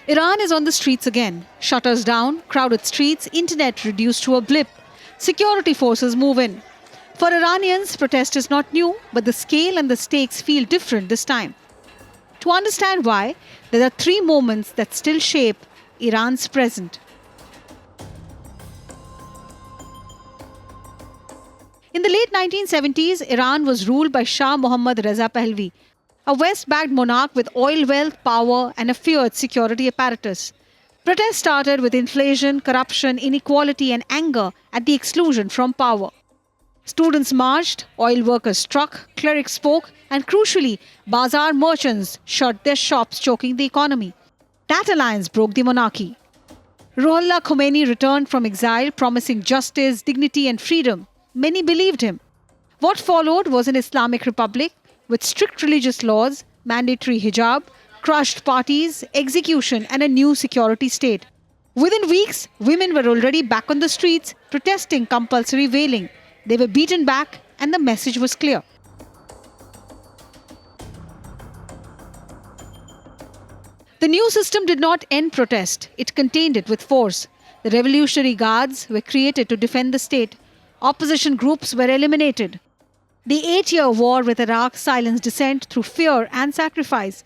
Iran is on the streets again. Shutters down, crowded streets, internet reduced to a blip. Security forces move in. For Iranians, protest is not new, but the scale and the stakes feel different this time. To understand why, there are three moments that still shape Iran's present. In the late 1970s, Iran was ruled by Shah Mohammad Reza Pahlavi, a West-backed monarch with oil wealth, power, and a feared security apparatus. Protests started with inflation, corruption, inequality, and anger at the exclusion from power. Students marched, oil workers struck, clerics spoke, and crucially, Bazaar merchants shut their shops, choking the economy. That alliance broke the monarchy. Ruhollah Khomeini returned from exile, promising justice, dignity, and freedom. Many believed him. What followed was an Islamic republic with strict religious laws, mandatory hijab, crushed parties, execution, and a new security state. Within weeks, women were already back on the streets, protesting compulsory veiling. They were beaten back, and the message was clear. The new system did not end protest, it contained it with force. The Revolutionary Guards were created to defend the state. Opposition groups were eliminated. The 8-year war with Iraq silenced dissent through fear and sacrifice.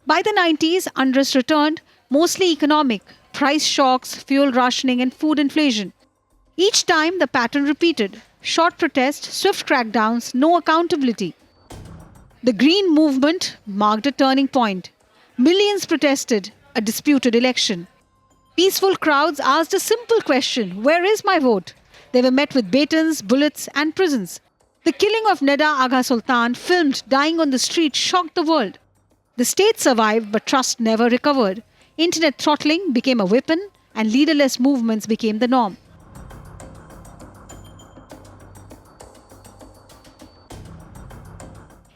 By the 90s, unrest returned, mostly economic, price shocks, fuel rationing, and food inflation. Each time, the pattern repeated. Short protests, swift crackdowns, no accountability. The Green Movement marked a turning point. Millions protested a disputed election. Peaceful crowds asked a simple question, where is my vote? They were met with batons, bullets, and prisons. The killing of Neda Agha Sultan, filmed dying on the street, shocked the world. The state survived, but trust never recovered. Internet throttling became a weapon, and leaderless movements became the norm.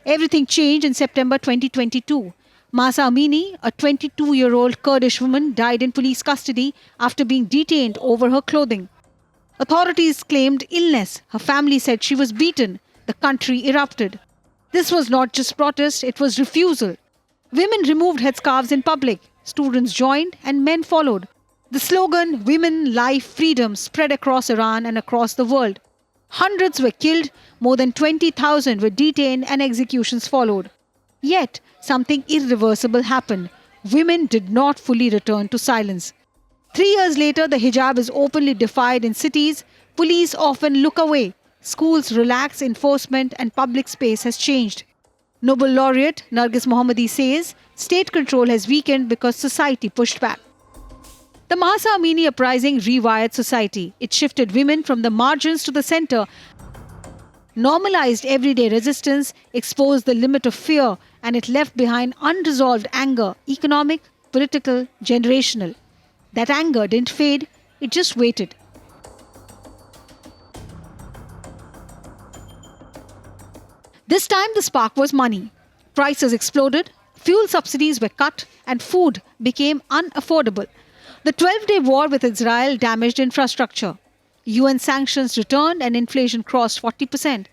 Everything changed in September 2022. Mahsa Amini, a 22-year-old Kurdish woman, died in police custody after being detained over her clothing. Authorities claimed illness. Her family said she was beaten. The country erupted. This was not just protest, it was refusal. Women removed headscarves in public. Students joined and men followed. The slogan, Women, Life, Freedom, spread across Iran and across the world. Hundreds were killed, more than 20,000 were detained, and executions followed. Yet, something irreversible happened. Women did not fully return to silence. 3 years later, the hijab is openly defied in cities. Police often look away. Schools relax enforcement, and public space has changed. Nobel laureate Nargis Mohammadi says state control has weakened because society pushed back. The Mahsa Amini uprising rewired society. It shifted women from the margins to the center, normalized everyday resistance, exposed the limit of fear, and it left behind unresolved anger, economic, political, generational. That anger didn't fade, it just waited. This time the spark was money. Prices exploded, fuel subsidies were cut, and food became unaffordable. The 12-day war with Israel damaged infrastructure. UN sanctions returned and inflation crossed 40%.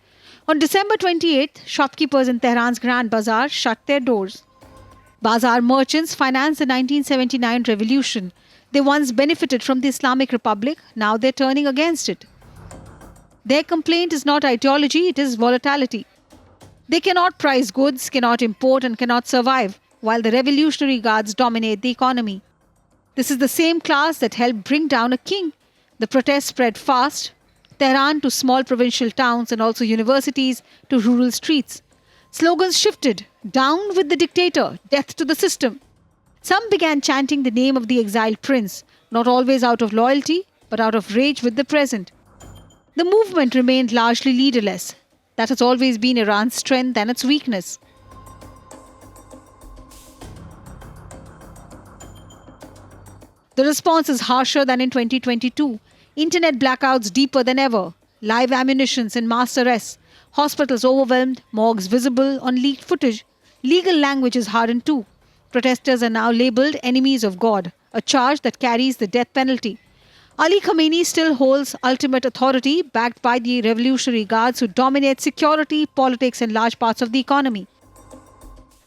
On December 28th, shopkeepers in Tehran's Grand Bazaar shut their doors. Bazaar merchants financed the 1979 revolution. They once benefited from the Islamic Republic, now they're turning against it. Their complaint is not ideology, it is volatility. They cannot price goods, cannot import, and cannot survive, while the Revolutionary Guards dominate the economy. This is the same class that helped bring down a king. The protests spread fast, Tehran to small provincial towns and also universities to rural streets. Slogans shifted, down with the dictator, death to the system. Some began chanting the name of the exiled prince, not always out of loyalty, but out of rage with the present. The movement remained largely leaderless. That has always been Iran's strength and its weakness. The response is harsher than in 2022. Internet blackouts deeper than ever. Live ammunitions and mass arrests. Hospitals overwhelmed. Morgues visible on leaked footage. Legal language is hardened too. Protesters are now labelled enemies of God, a charge that carries the death penalty. Ali Khamenei still holds ultimate authority, backed by the Revolutionary Guards who dominate security, politics, and large parts of the economy.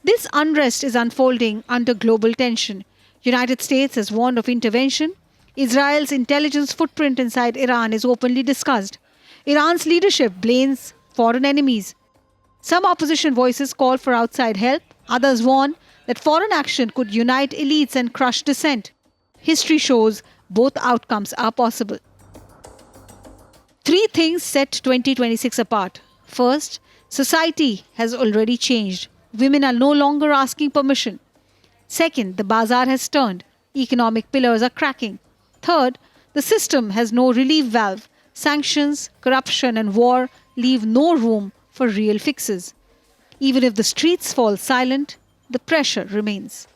This unrest is unfolding under global tension. United States has warned of intervention. Israel's intelligence footprint inside Iran is openly discussed. Iran's leadership blames foreign enemies. Some opposition voices call for outside help. Others warn that foreign action could unite elites and crush dissent. History shows both outcomes are possible. Three things set 2026 apart. First, society has already changed. Women are no longer asking permission. Second, the bazaar has turned. Economic pillars are cracking. Third, the system has no relief valve. Sanctions, corruption, and war leave no room for real fixes. Even if the streets fall silent, the pressure remains.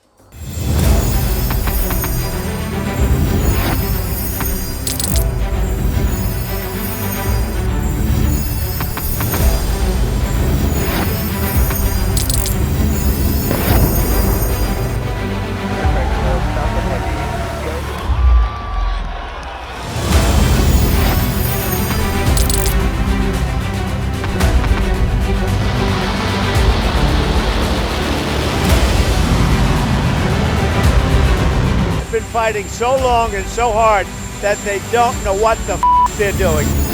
Been fighting so long and so hard that they don't know what the they're doing.